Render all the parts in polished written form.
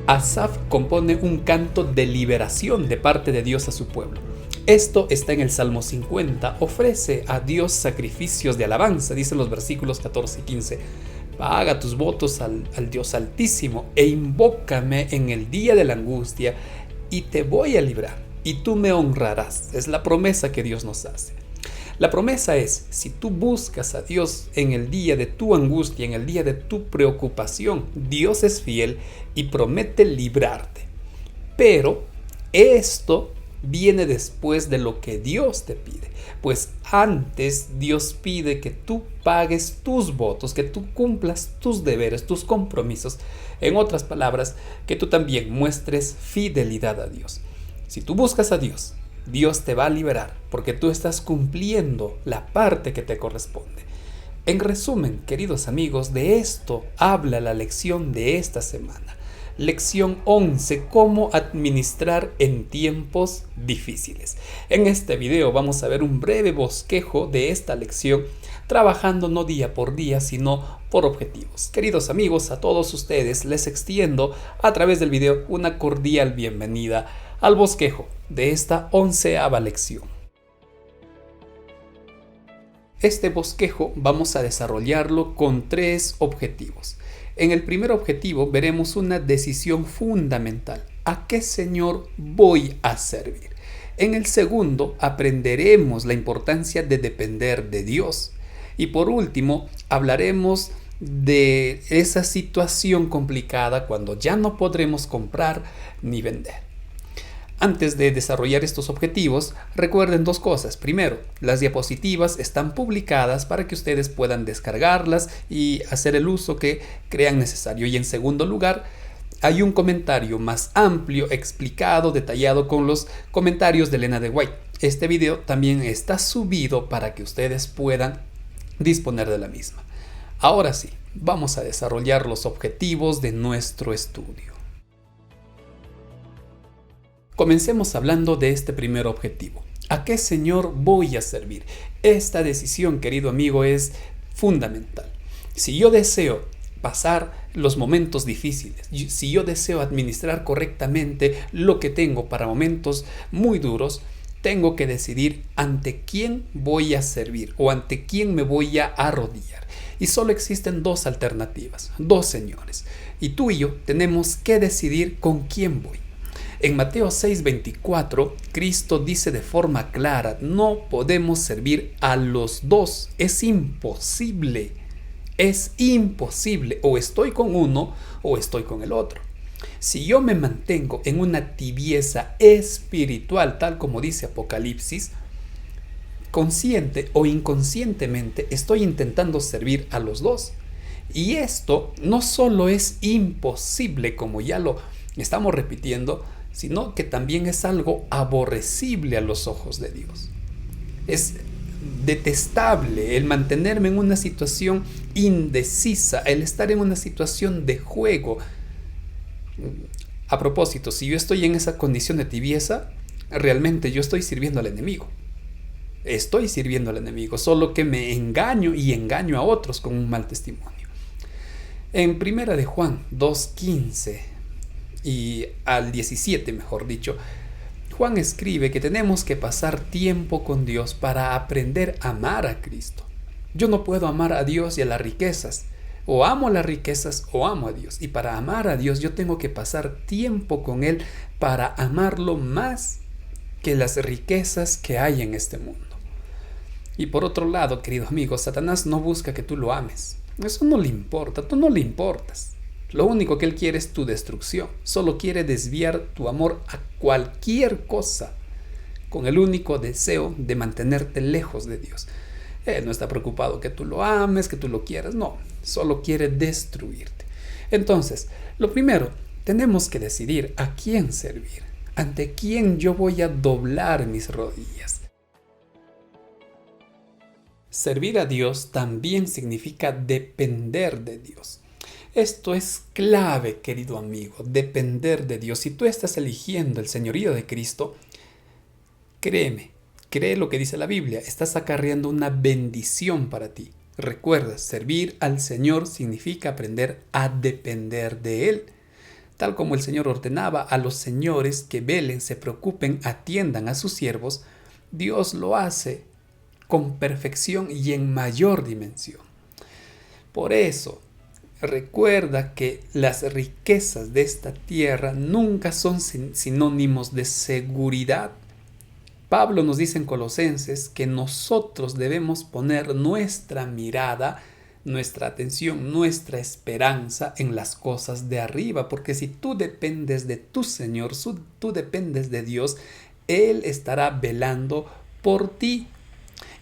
Asaf compone un canto de liberación de parte de Dios a su pueblo. Esto está en el Salmo 50. Ofrece a Dios sacrificios de alabanza, dicen los versículos 14 y 15. Paga tus votos al Dios Altísimo e invócame en el día de la angustia y te voy a librar y tú me honrarás. Es la promesa que Dios nos hace. La promesa es, si tú buscas a Dios en el día de tu angustia, en el día de tu preocupación, Dios es fiel y promete librarte. Pero esto viene después de lo que Dios te pide. Pues antes Dios pide que tú pagues tus votos, que tú cumplas tus deberes, tus compromisos. En otras palabras, que tú también muestres fidelidad a Dios. Si tú buscas a Dios, Dios te va a liberar porque tú estás cumpliendo la parte que te corresponde. En resumen, queridos amigos, de esto habla la lección de esta semana. Lección 11, cómo administrar en tiempos difíciles. En este video vamos a ver un breve bosquejo de esta lección, trabajando no día por día, sino por objetivos. Queridos amigos, a todos ustedes les extiendo a través del video una cordial bienvenida al bosquejo de esta 11ª lección. Este bosquejo vamos a desarrollarlo con 3 objetivos. En el primer objetivo veremos una decisión fundamental. ¿A qué Señor voy a servir? En el segundo aprenderemos la importancia de depender de Dios. Y por último hablaremos de esa situación complicada cuando ya no podremos comprar ni vender. Antes de desarrollar estos objetivos, recuerden 2 cosas. Primero, las diapositivas están publicadas para que ustedes puedan descargarlas y hacer el uso que crean necesario. Y en segundo lugar, hay un comentario más amplio, explicado, detallado con los comentarios de Elena de White. Este video también está subido para que ustedes puedan disponer de la misma. Ahora sí, vamos a desarrollar los objetivos de nuestro estudio. Comencemos hablando de este primer objetivo. ¿A qué Señor voy a servir? Esta decisión, querido amigo, es fundamental. Si yo deseo pasar los momentos difíciles, si yo deseo administrar correctamente lo que tengo para momentos muy duros, tengo que decidir ante quién voy a servir o ante quién me voy a arrodillar. Y solo existen 2 alternativas, 2 señores. Y tú y yo tenemos que decidir con quién voy. En Mateo 6:24, Cristo dice de forma clara, no podemos servir a los 2, es imposible, o estoy con uno o estoy con el otro. Si yo me mantengo en una tibieza espiritual, tal como dice Apocalipsis, consciente o inconscientemente estoy intentando servir a los 2. Y esto no solo es imposible, como ya lo estamos repitiendo, sino que también es algo aborrecible a los ojos de Dios. Es detestable el mantenerme en una situación indecisa, el estar en una situación de juego. A propósito, si yo estoy en esa condición de tibieza, realmente yo estoy sirviendo al enemigo. Estoy sirviendo al enemigo, solo que me engaño y engaño a otros con un mal testimonio. En 1 de Juan 2:15 y al 17, mejor dicho, Juan escribe que tenemos que pasar tiempo con Dios para aprender a amar a Cristo. Yo no puedo amar a Dios y a las riquezas. O amo las riquezas o amo a Dios. Y para amar a Dios yo tengo que pasar tiempo con Él para amarlo más que las riquezas que hay en este mundo. Y por otro lado, querido amigo, Satanás no busca que tú lo ames. Eso no le importa, tú no le importas. Lo único que él quiere es tu destrucción. Solo quiere desviar tu amor a cualquier cosa con el único deseo de mantenerte lejos de Dios. Él no está preocupado que tú lo ames, que tú lo quieras. No, solo quiere destruirte. Entonces, lo primero, tenemos que decidir a quién servir. Ante quién yo voy a doblar mis rodillas. Servir a Dios también significa depender de Dios. Esto es clave, querido amigo, depender de Dios. Si tú estás eligiendo el señorío de Cristo, créeme, cree lo que dice la Biblia, estás acarreando una bendición para ti. Recuerda, servir al Señor significa aprender a depender de Él. Tal como el Señor ordenaba a los señores que velen, se preocupen, atiendan a sus siervos, Dios lo hace con perfección y en mayor dimensión. Por eso, recuerda que las riquezas de esta tierra nunca son sinónimos de seguridad. Pablo nos dice en Colosenses que nosotros debemos poner nuestra mirada, nuestra atención, nuestra esperanza en las cosas de arriba, porque si tú dependes de tu Señor, tú dependes de Dios, Él estará velando por ti.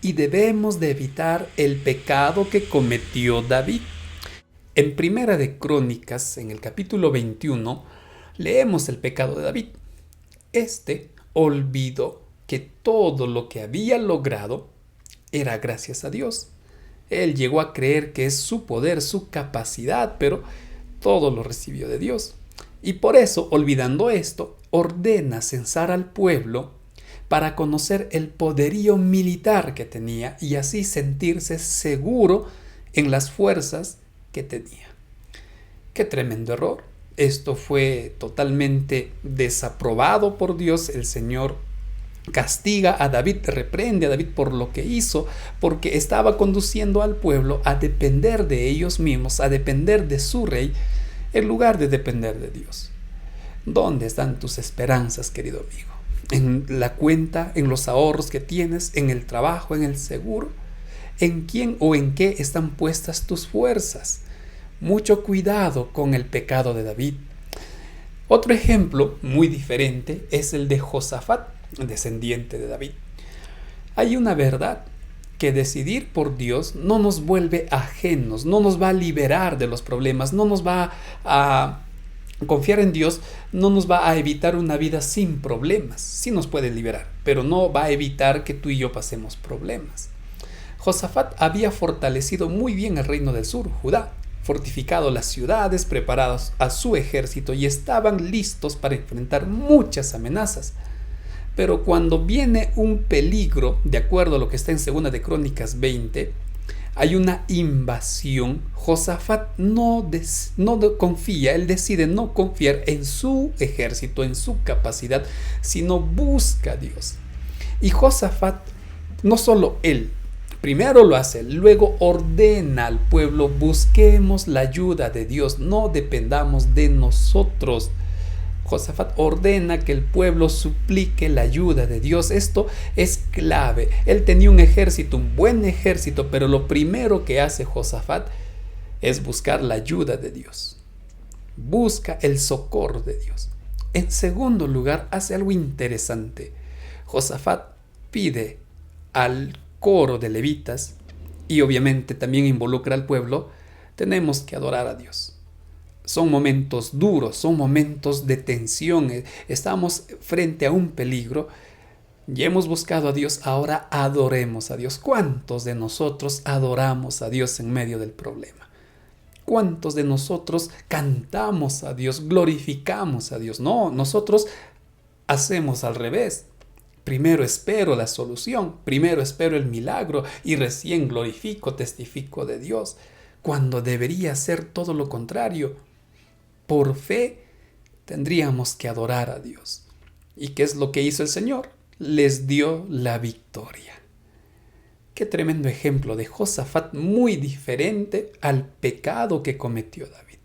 Y debemos de evitar el pecado que cometió David. En Primera de Crónicas, en el capítulo 21, leemos el pecado de David. Este olvidó que todo lo que había logrado era gracias a Dios. Él llegó a creer que es su poder, su capacidad, pero todo lo recibió de Dios. Y por eso, olvidando esto, ordena censar al pueblo para conocer el poderío militar que tenía y así sentirse seguro en las fuerzas que tenía. ¡Qué tremendo error! Esto fue totalmente desaprobado por Dios. El Señor castiga a David, reprende a David por lo que hizo, porque estaba conduciendo al pueblo a depender de ellos mismos, a depender de su rey, en lugar de depender de Dios. ¿Dónde están tus esperanzas, querido amigo? ¿En la cuenta, en los ahorros que tienes, en el trabajo, en el seguro? ¿En quién o en qué están puestas tus fuerzas? Mucho cuidado con el pecado de David. Otro ejemplo muy diferente es el de Josafat, descendiente de David. Hay una verdad, que decidir por Dios no nos vuelve ajenos, no nos va a liberar de los problemas, no nos va a confiar en Dios, no nos va a evitar una vida sin problemas. Sí nos puede liberar, pero no va a evitar que tú y yo pasemos problemas. Josafat había fortalecido muy bien el reino del sur, Judá, fortificado las ciudades, preparados a su ejército y estaban listos para enfrentar muchas amenazas. Pero cuando viene un peligro, de acuerdo a lo que está en 2 de Crónicas 20, hay una invasión. Josafat no confía, él decide no confiar en su ejército, en su capacidad, sino busca a Dios. Y Josafat, no solo él, primero lo hace, luego ordena al pueblo: busquemos la ayuda de Dios, no dependamos de nosotros. Josafat ordena que el pueblo suplique la ayuda de Dios. Esto es clave. Él tenía un ejército, un buen ejército, pero lo primero que hace Josafat es buscar la ayuda de Dios. Busca el socorro de Dios. En segundo lugar, hace algo interesante. Josafat pide al coro de levitas, y obviamente también involucra al pueblo: tenemos que adorar a Dios. Son momentos duros, son momentos de tensión, estamos frente a un peligro y hemos buscado a Dios, ahora adoremos a Dios. ¿Cuántos de nosotros adoramos a Dios en medio del problema? ¿Cuántos de nosotros cantamos a Dios, glorificamos a Dios? No, nosotros hacemos al revés. Primero espero la solución, primero espero el milagro y recién glorifico, testifico de Dios, cuando debería ser todo lo contrario. Por fe tendríamos que adorar a Dios. ¿Y qué es lo que hizo el Señor? Les dio la victoria. Qué tremendo ejemplo de Josafat, muy diferente al pecado que cometió David.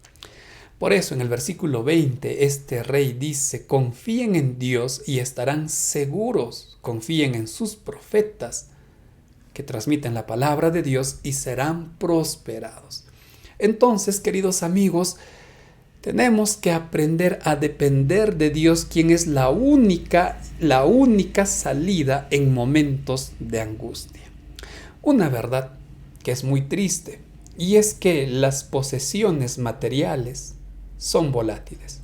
Por eso en el versículo 20 este rey dice: confíen en Dios y estarán seguros, confíen en sus profetas que transmiten la palabra de Dios y serán prosperados. Entonces, queridos amigos, tenemos que aprender a depender de Dios, quien es la única salida en momentos de angustia. Una verdad que es muy triste, y es que las posesiones materiales son volátiles.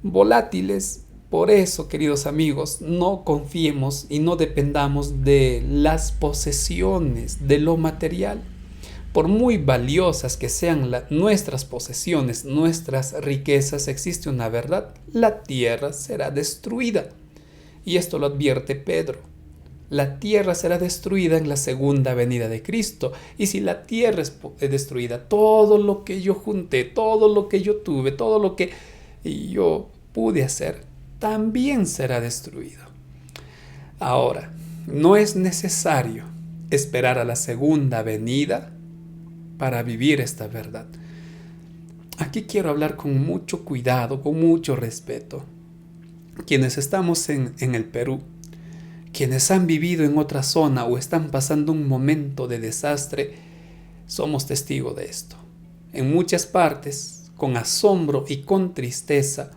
Volátiles, por eso, queridos amigos, no confiemos y no dependamos de las posesiones, de lo material. Por muy valiosas que sean nuestras posesiones, nuestras riquezas, existe una verdad: la tierra será destruida. Y esto lo advierte Pedro. La tierra será destruida en la segunda venida de Cristo. Y si la tierra es destruida, todo lo que yo junté, todo lo que yo tuve, todo lo que yo pude hacer, también será destruido. Ahora, no es necesario esperar a la segunda venida para vivir esta verdad. Aquí quiero hablar con mucho cuidado, con mucho respeto. Quienes estamos en el Perú, quienes han vivido en otra zona o están pasando un momento de desastre, somos testigos de esto. En muchas partes, con asombro y con tristeza,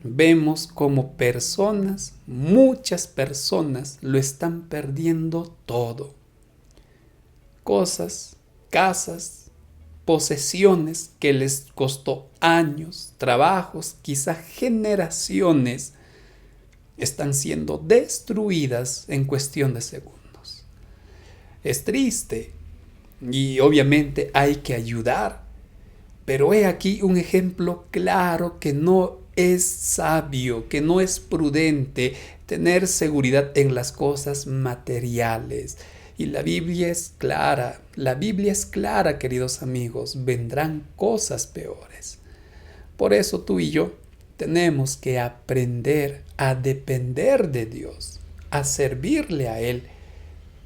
vemos como personas, muchas personas, lo están perdiendo todo. Cosas, casas, posesiones que les costó años, trabajos, quizá generaciones, están siendo destruidas en cuestión de segundos. Es triste y obviamente hay que ayudar, pero he aquí un ejemplo claro que no es sabio, que no es prudente tener seguridad en las cosas materiales. Y la Biblia es clara, queridos amigos, vendrán cosas peores. Por eso tú y yo tenemos que aprender a depender de Dios, a servirle a Él,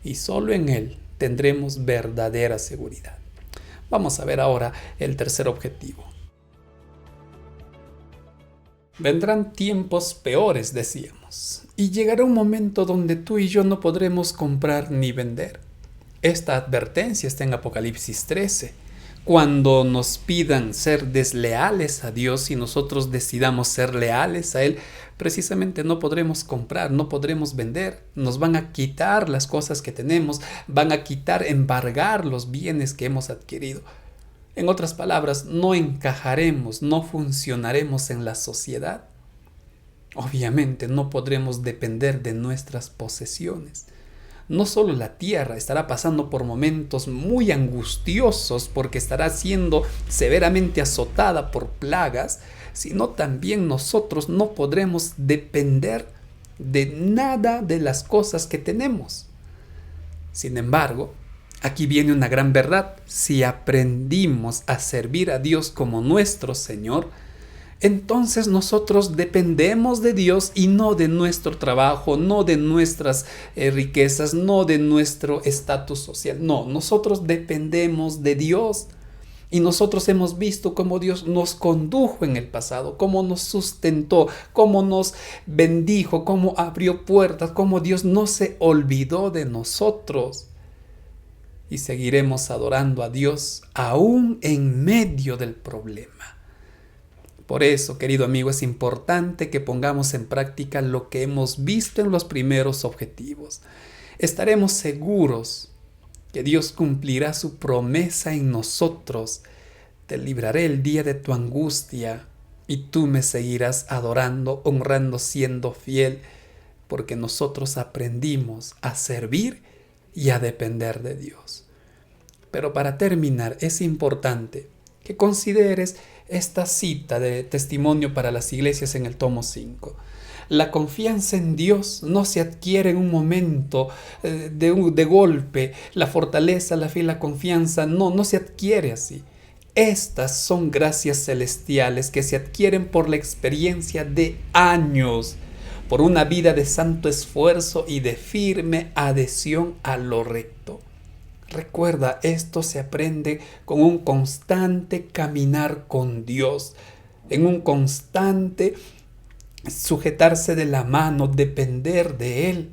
y solo en Él tendremos verdadera seguridad. Vamos a ver ahora el tercer objetivo. Vendrán tiempos peores, decíamos, y llegará un momento donde tú y yo no podremos comprar ni vender. Esta advertencia está en Apocalipsis 13. Cuando nos pidan ser desleales a Dios y nosotros decidamos ser leales a Él, precisamente no podremos comprar, no podremos vender. Nos van a quitar las cosas que tenemos, van a embargar los bienes que hemos adquirido. En otras palabras, no encajaremos, no funcionaremos en la sociedad. Obviamente no podremos depender de nuestras posesiones. No solo la tierra estará pasando por momentos muy angustiosos porque estará siendo severamente azotada por plagas, sino también nosotros no podremos depender de nada de las cosas que tenemos. Sin embargo, aquí viene una gran verdad. Si aprendimos a servir a Dios como nuestro Señor, entonces nosotros dependemos de Dios y no de nuestro trabajo, no de nuestras riquezas, no de nuestro estatus social. No, nosotros dependemos de Dios. Y nosotros hemos visto cómo Dios nos condujo en el pasado, cómo nos sustentó, cómo nos bendijo, cómo abrió puertas, cómo Dios no se olvidó de nosotros. Y seguiremos adorando a Dios aún en medio del problema. Por eso, querido amigo, es importante que pongamos en práctica lo que hemos visto en los primeros objetivos. Estaremos seguros que Dios cumplirá su promesa en nosotros. Te libraré el día de tu angustia y tú me seguirás adorando, honrando, siendo fiel, porque nosotros aprendimos a servir y a depender de Dios. Pero para terminar, es importante que consideres esta cita de testimonio para las iglesias en el tomo 5. La confianza en Dios no se adquiere en un momento de golpe. La fortaleza, la fe y la confianza no se adquiere así. Estas son gracias celestiales que se adquieren por la experiencia de años, por una vida de santo esfuerzo y de firme adhesión a lo recto. Recuerda, esto se aprende con un constante caminar con Dios, en un constante sujetarse de la mano, depender de Él.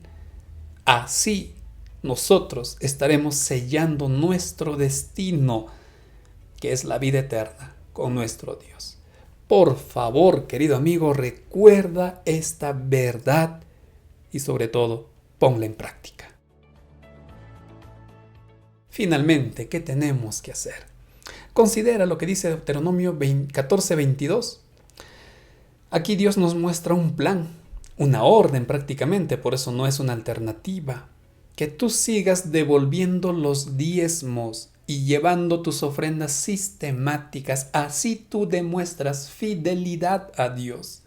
Así nosotros estaremos sellando nuestro destino, que es la vida eterna, con nuestro Dios. Por favor, querido amigo, recuerda esta verdad y sobre todo, ponla en práctica. Finalmente, ¿qué tenemos que hacer? Considera lo que dice Deuteronomio 14:22. Aquí Dios nos muestra un plan, una orden prácticamente, por eso no es una alternativa. Que tú sigas devolviendo los diezmos y llevando tus ofrendas sistemáticas, así tú demuestras fidelidad a Dios.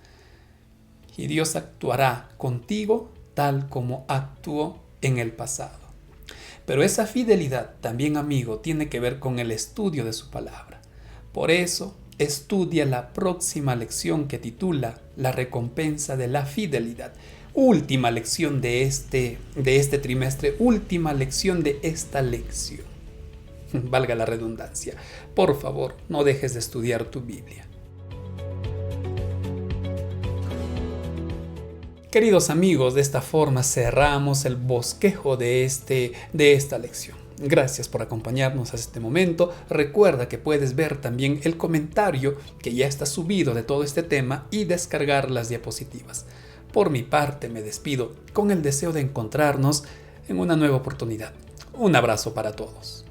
Y Dios actuará contigo tal como actuó en el pasado. Pero esa fidelidad también, amigo, tiene que ver con el estudio de su palabra. Por eso, estudia la próxima lección que titula La recompensa de la fidelidad. Última lección de este trimestre, última lección de esta lección. Valga la redundancia. Por favor, no dejes de estudiar tu Biblia. Queridos amigos, de esta forma cerramos el bosquejo de esta lección. Gracias por acompañarnos a este momento. Recuerda que puedes ver también el comentario que ya está subido de todo este tema y descargar las diapositivas. Por mi parte me despido con el deseo de encontrarnos en una nueva oportunidad. Un abrazo para todos.